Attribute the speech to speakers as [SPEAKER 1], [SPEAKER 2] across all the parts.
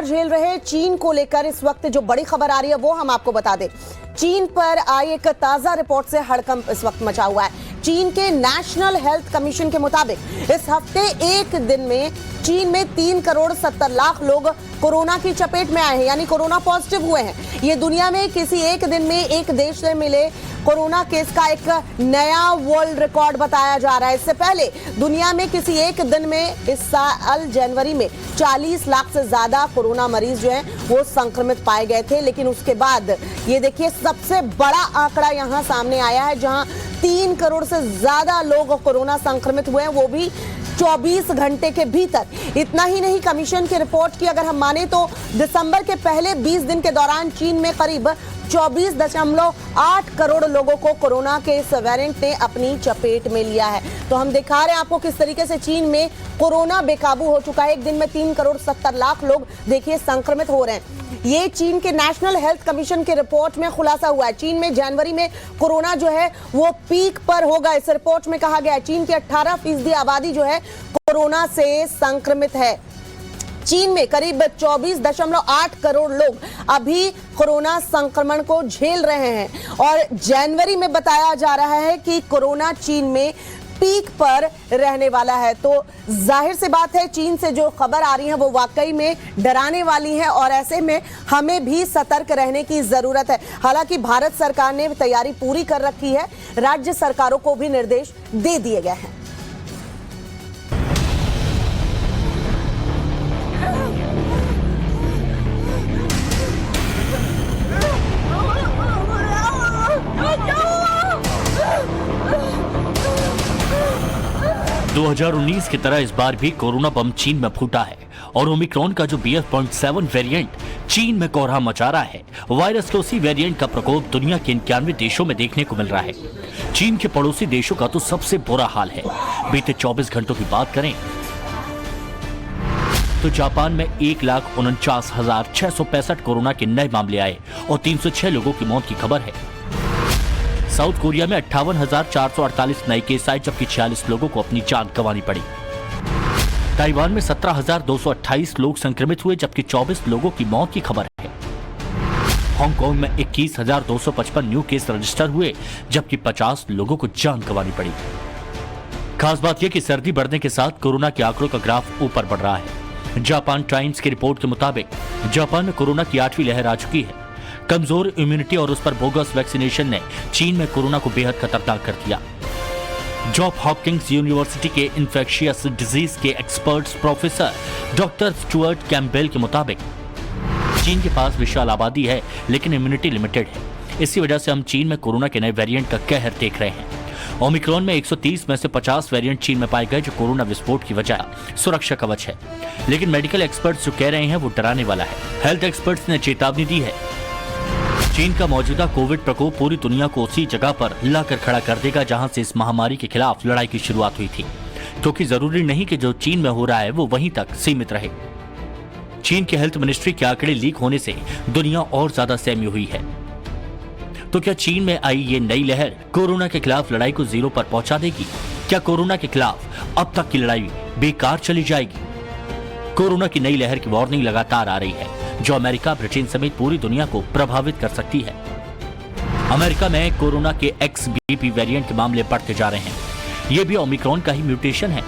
[SPEAKER 1] मार झेल रहे चीन को लेकर इस वक्त जो बड़ी खबर आ रही है वो हम आपको बता दें। चीन पर आई एक ताजा रिपोर्ट से हड़कंप इस वक्त मचा हुआ है। चीन के नेशनल हेल्थ कमीशन के मुताबिक इस हफ्ते एक दिन में चीन में 3,70,00,000 लोग कोरोना की चपेट में आए हैं, यानी कोरोना पॉजिटिव हुए हैं। ये दुनिया में किसी एक दिन में एक देश से मिले कोरोना केस का एक नया वर्ल्ड रिकॉर्ड बताया जा रहा है। इससे पहले दुनिया में किसी एक दिन में इस साल जनवरी में 40 लाख से ज्यादा कोरोना मरीज जो हैं वो संक्रमित पाए गए थे, लेकिन उसके बाद ये देखिए सबसे बड़ा आंकड़ा यहां सामने आया है, जहां 3 करोड़ से ज्यादा लोग कोरोना संक्रमित हुए हैं, वो भी 24 घंटे के भीतर। इतना ही नहीं, कमीशन की रिपोर्ट की अगर हम माने तो दिसंबर के पहले 20 दिन के दौरान चीन में करीब 24.8 करोड़ लोगों को कोरोना के इस वेरिएंट ने अपनी चपेट में लिया है। तो हम दिखा रहे हैं आपको किस तरीके से चीन में कोरोना बेकाबू हो चुका है। एक दिन में 3,70,00,000 लोग देखिए संक्रमित हो रहे हैं। ये चीन के नेशनल हेल्थ कमीशन की रिपोर्ट में खुलासा हुआ है। चीन में जनवरी में कोरोना जो है वो पीक पर होगा। इस रिपोर्ट में कहा गया है चीन की 18% आबादी जो है कोरोना से संक्रमित है। चीन में करीब 24.8 करोड़ लोग अभी कोरोना संक्रमण को झेल रहे हैं और जनवरी में बताया जा रहा है कि कोरोना चीन में पीक पर रहने वाला है। तो जाहिर सी बात है चीन से जो खबर आ रही है वो वाकई में डराने वाली है और ऐसे में हमें भी सतर्क रहने की जरूरत है। हालांकि भारत सरकार ने तैयारी पूरी कर रखी है, राज्य सरकारों को भी निर्देश दे दिए गए हैं।
[SPEAKER 2] दो 2019 की तरह इस बार भी कोरोना बम चीन में फूटा है और ओमिक्रॉन का जो BF.7 वेरिएंट चीन में कोहराम मचा रहा है, वायरस के उसी वेरिएंट का प्रकोप दुनिया के 91 देशों में देखने को मिल रहा है। चीन के पड़ोसी देशों का तो सबसे बुरा हाल है। बीते 24 घंटों की बात करें तो जापान में 1,49,665 कोरोना के नए मामले आए और 306 लोगों की मौत की खबर है। साउथ कोरिया में 58,448 नए केस आए, जबकि 46 लोगों को अपनी जान गंवानी पड़ी। ताइवान में 17,228 लोग संक्रमित हुए, जबकि 24 लोगों की मौत की खबर है। हांगकांग में 21,255 न्यू केस रजिस्टर हुए, जबकि 50 लोगों को जान गंवानी पड़ी। खास बात यह कि सर्दी बढ़ने के साथ कोरोना के आंकड़ों का ग्राफ ऊपर बढ़ रहा है। जापान टाइम्स की रिपोर्ट के मुताबिक जापान में कोरोना की 8वीं लहर आ चुकी है। कमजोर इम्यूनिटी और उस पर बोगस वैक्सीनेशन ने चीन में कोरोना को बेहद खतरनाक कर दिया। जॉन हॉपकिंस यूनिवर्सिटी के इन्फेक्शियस डिजीज के experts professor doctor Stuart Campbell के मुताबिक चीन के पास विशाल आबादी है, लेकिन इम्यूनिटी लिमिटेड है। इसी वजह से हम चीन में कोरोना के नए वेरिएंट का कहर देख रहे हैं। ओमिक्रॉन में 130 में से 50 वेरिएंट चीन में पाए गए, जो कोरोना विस्फोट की वजह सुरक्षा कवच है। लेकिन मेडिकल एक्सपर्ट्स जो कह रहे हैं वो डराने वाला है। हेल्थ एक्सपर्ट्स ने चेतावनी दी है, चीन का मौजूदा कोविड प्रकोप पूरी दुनिया को उसी जगह पर लाकर खड़ा कर देगा जहां से इस महामारी के खिलाफ लड़ाई की शुरुआत हुई थी, क्योंकि जरूरी नहीं कि जो चीन में हो रहा है वो वहीं तक सीमित रहे। चीन के हेल्थ मिनिस्ट्री के आंकड़े लीक होने से दुनिया और ज्यादा सहमी हुई है। तो क्या चीन में आई ये नई लहर कोरोना के खिलाफ लड़ाई को जीरो पर पहुंचा देगी? क्या कोरोना के खिलाफ अब तक की लड़ाई बेकार चली जाएगी? कोरोना की नई लहर की वार्निंग लगातार आ रही है, जो अमेरिका, ब्रिटेन समेत पूरी दुनिया को प्रभावित कर सकती है। अमेरिका में कोरोना के XBB वेरिएंट के मामले बढ़ते जा रहे हैं। ये भी ओमिक्रॉन का ही म्यूटेशन है।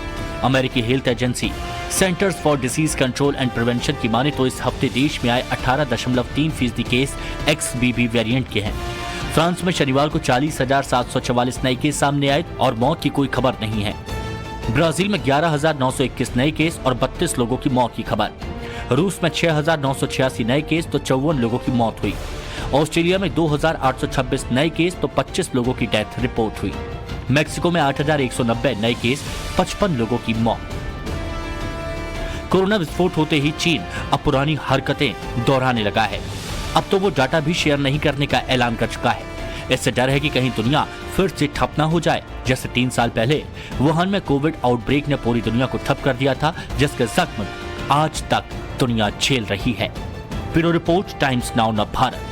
[SPEAKER 2] अमेरिकी health agency centres for disease control and prevention की माने तो इस हफ्ते देश में आए 18.3% केस XBB वेरिएंट के हैं। फ्रांस में शनिवार को 40,744 नए केस सामने आए और मौत की कोई खबर नहीं है। ब्राजील में 11,921 नए केस और 32 लोगों की मौत की खबर। रूस में 6,986 नए केस तो 54 लोगों की मौत हुई। ऑस्ट्रेलिया में 2,826 नए केस तो 25 लोगों की डेथ रिपोर्ट हुई। मेक्सिको में 8,190 नए केस, 55 लोगों की मौत। कोरोना विस्फोट होते ही चीन अब पुरानी हरकतें दोहराने लगा है। अब तो वो डाटा भी शेयर नहीं करने का ऐलान कर चुका है। इससे डर है कि कहीं दुनिया फिर से ठप ना हो जाए, जैसे 3 साल पहले वुहान में कोविड आउटब्रेक ने पूरी दुनिया को ठप कर दिया था, जिसके जख्म आज तक दुनिया झेल रही है। Bureau report, times now Bharat.